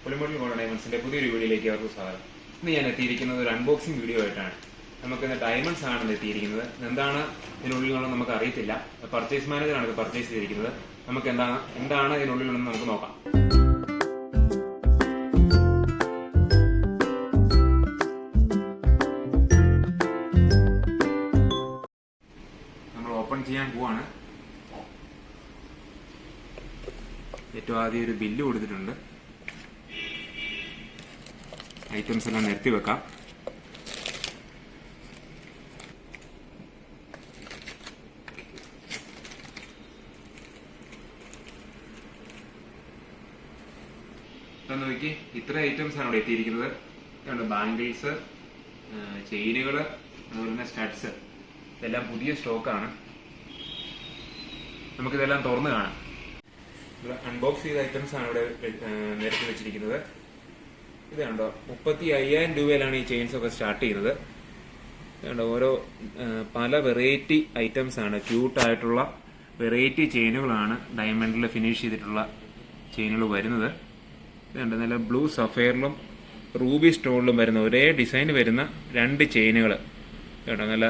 Pulimuttil gold ഡയമണ്ട്സിന്റെ പുതിയൊരു വീഡിയോയിലേക്ക് അവർക്ക് സ്വാഗതം. ഇന്ന് ഞാൻ എത്തിയിരിക്കുന്നത് ഒരു അൺബോക്സിംഗ് വീഡിയോ ആയിട്ടാണ്. നമുക്ക് ഇന്ന് ഡയമണ്ട്സ് ആണ് എത്തിയിരിക്കുന്നത്. എന്താണ് ഇതിനുള്ളിലുള്ളത് നമുക്ക് അറിയത്തില്ല. പർച്ചേസ് മാനേജറാണ് ഇത് പർച്ചേസ് ചെയ്തിരിക്കുന്നത്. നമുക്ക് എന്താണ് ഇതിനുള്ളിലുള്ളതെന്ന് നമുക്ക് നോക്കാം. നമ്മൾ ഓപ്പൺ ചെയ്യാൻ പോവാണ്. ഏറ്റവും ആദ്യം ഒരു ബില്ല് കൊടുത്തിട്ടുണ്ട്. ഐറ്റംസ് എല്ലാം നിരത്തി വെക്കാം. നോക്കി, ഇത്ര ഐറ്റംസ് ആണ് ഇവിടെ എത്തിയിരിക്കുന്നത്. ബാംഗിൾസ്, ചെയിനുകള്, അതുപോലെ തന്നെ സ്റ്റഡ്സ്, ഇതെല്ലാം പുതിയ സ്റ്റോക്കാണ്. നമുക്കിതെല്ലാം തുറന്ന് കാണാം. അൺബോക്സ് ചെയ്ത ഐറ്റംസ് ആണ് ഇവിടെ നിരത്തി വെച്ചിരിക്കുന്നത്. ഇത് കണ്ടോ, 35,000 രൂപയിലാണ് ഈ ചെയിൻസ് ഒക്കെ സ്റ്റാർട്ട് ചെയ്യുന്നത്. കണ്ടോ, ഓരോ പല വെറൈറ്റി ഐറ്റംസ് ആണ്. ക്യൂട്ടായിട്ടുള്ള വെറൈറ്റി ചെയിനുകളാണ് ഡയമണ്ടിൽ ഫിനിഷ് ചെയ്തിട്ടുള്ള ചെയിനുകൾ വരുന്നത്. ഇതുണ്ട്, നല്ല ബ്ലൂ സഫയറിലും റൂബി സ്റ്റോണിലും വരുന്ന ഒരേ ഡിസൈൻ വരുന്ന 2 ചെയിനുകൾ. കേട്ടോ, നല്ല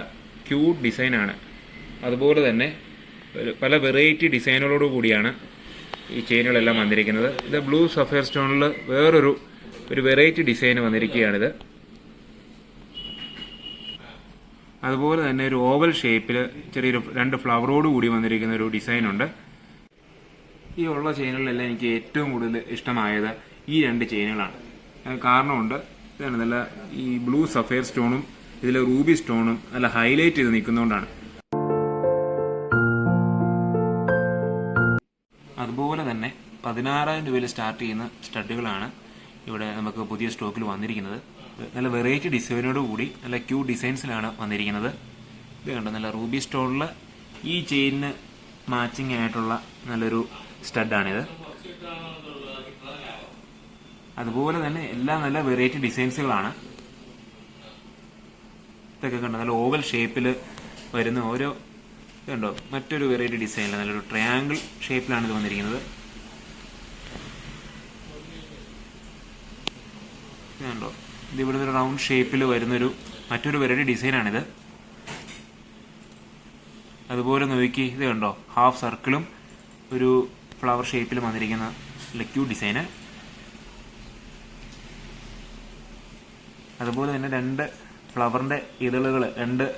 ക്യൂട്ട് ഡിസൈനാണ്. അതുപോലെ തന്നെ പല വെറൈറ്റി ഡിസൈനുകളോട് കൂടിയാണ് ഈ ചെയിനുകളെല്ലാം വന്നിരിക്കുന്നത്. ഇത് ബ്ലൂ സഫയർ സ്റ്റോണിൽ വേറൊരു വെറൈറ്റി ഡിസൈൻ വന്നിരിക്കുകയാണിത്. അതുപോലെ തന്നെ ഒരു ഓവൽ ഷേപ്പിൽ ചെറിയൊരു 2 ഫ്ലവറോട് കൂടി വന്നിരിക്കുന്ന ഒരു ഡിസൈനുണ്ട്. ഈ ഉള്ള ചെയിനുകളിലെല്ലാം എനിക്ക് ഏറ്റവും കൂടുതൽ ഇഷ്ടമായത് ഈ 2 ചെയിനുകളാണ്. കാരണമുണ്ട്. ഇതാണ് നല്ല ഈ ബ്ലൂ സഫയർ സ്റ്റോണും ഇതിൽ റൂബി സ്റ്റോണും നല്ല ഹൈലൈറ്റ് ചെയ്ത് നിൽക്കുന്നതുകൊണ്ടാണ്. അതുപോലെ തന്നെ 16,000 രൂപയിൽ സ്റ്റാർട്ട് ചെയ്യുന്ന സ്റ്റഡുകളാണ് ഇവിടെ നമുക്ക് പുതിയ സ്റ്റോക്കിൽ വന്നിരിക്കുന്നത്. നല്ല വെറൈറ്റി ഡിസൈനോട് കൂടി നല്ല ക്യൂട്ട് ഡിസൈൻസിലാണ് വന്നിരിക്കുന്നത്. ഇത് കണ്ടോ, നല്ല റൂബി സ്റ്റോണിൽ ഈ ചെയിനിന് മാച്ചിങ് ആയിട്ടുള്ള നല്ലൊരു സ്റ്റഡാണിത്. അതുപോലെ തന്നെ എല്ലാം നല്ല വെറൈറ്റി ഡിസൈൻസുകളാണ്. ഇതൊക്കെ കണ്ടോ, നല്ല ഓവൽ ഷേപ്പിൽ വരുന്ന ഓരോ ഇതുണ്ടോ, മറ്റൊരു വെറൈറ്റി ഡിസൈനിൽ നല്ലൊരു ട്രയാങ്കിൾ ഷേപ്പിലാണ് ഇത് വന്നിരിക്കുന്നത്. ഇതുണ്ടോ, ഇത് ഇവിടുന്ന് ഒരു റൗണ്ട് ഷേപ്പിൽ വരുന്നൊരു മറ്റൊരു വെറൈറ്റി ഡിസൈനാണിത്. അതുപോലെ നോക്കി, ഇത് കണ്ടോ, ഹാഫ് സർക്കിളും ഒരു ഫ്ലവർ ഷേപ്പിലും വന്നിരിക്കുന്ന ക്യൂട്ട് ഡിസൈന്. അതുപോലെ തന്നെ 2 ഫ്ലവറിന്റെ ഇതളുകൾ 2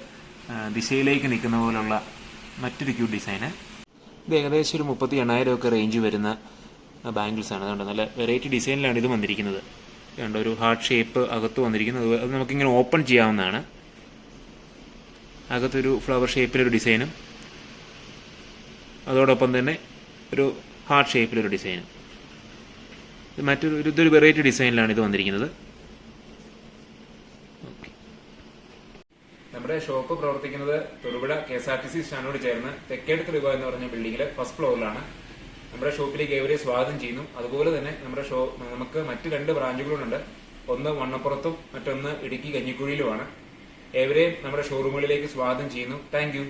ദിശയിലേക്ക് നിൽക്കുന്ന പോലുള്ള മറ്റൊരു ക്യൂട്ട് ഡിസൈന്. ഇത് ഏകദേശം ഒരു 38,000 ഒക്കെ റേഞ്ച് വരുന്ന ബാംഗിൾസ് ആണ്. അതുകൊണ്ട് നല്ല വെറൈറ്റി ഡിസൈനിലാണ് ഇത് വന്നിരിക്കുന്നത്. കണ്ടോ, ഒരു ഹാർട്ട് ഷേപ്പ് അകത്ത് വന്നിരിക്കുന്നത്. അത് നമുക്കിങ്ങനെ ഓപ്പൺ ചെയ്യാവുന്നതാണ്. അകത്തൊരു ഫ്ലവർ ഷേപ്പിലൊരു ഡിസൈനും അതോടൊപ്പം തന്നെ ഒരു ഹാർട്ട് ഷേപ്പിലൊരു ഡിസൈനും. ഇതൊരു വെറൈറ്റി ഡിസൈനിലാണ് ഇത് വന്നിരിക്കുന്നത്. നമ്മുടെ ഷോപ്പ് പ്രവർത്തിക്കുന്നത് തൊടുപുഴ KSRTC സ്റ്റാൻഡിനോട് ചേർന്ന് തെക്കേടത്ത് രൂപ എന്ന് പറഞ്ഞ ബിൽഡിംഗിലെ ഫസ്റ്റ് ഫ്ലോറിലാണ്. നമ്മുടെ ഷോപ്പിലേക്ക് ഏവരെയും സ്വാഗതം ചെയ്യുന്നു. അതുപോലെ തന്നെ നമുക്ക് മറ്റ് 2 ബ്രാഞ്ചുകളുണ്ട്. ഒന്ന് വണ്ണപ്പുറത്തും മറ്റൊന്ന് ഇടുക്കി കഞ്ഞിക്കുഴിയിലുമാണ്. ഏവരെയും നമ്മുടെ ഷോറൂമുകളിലേക്ക് സ്വാഗതം ചെയ്യുന്നു. Thank you.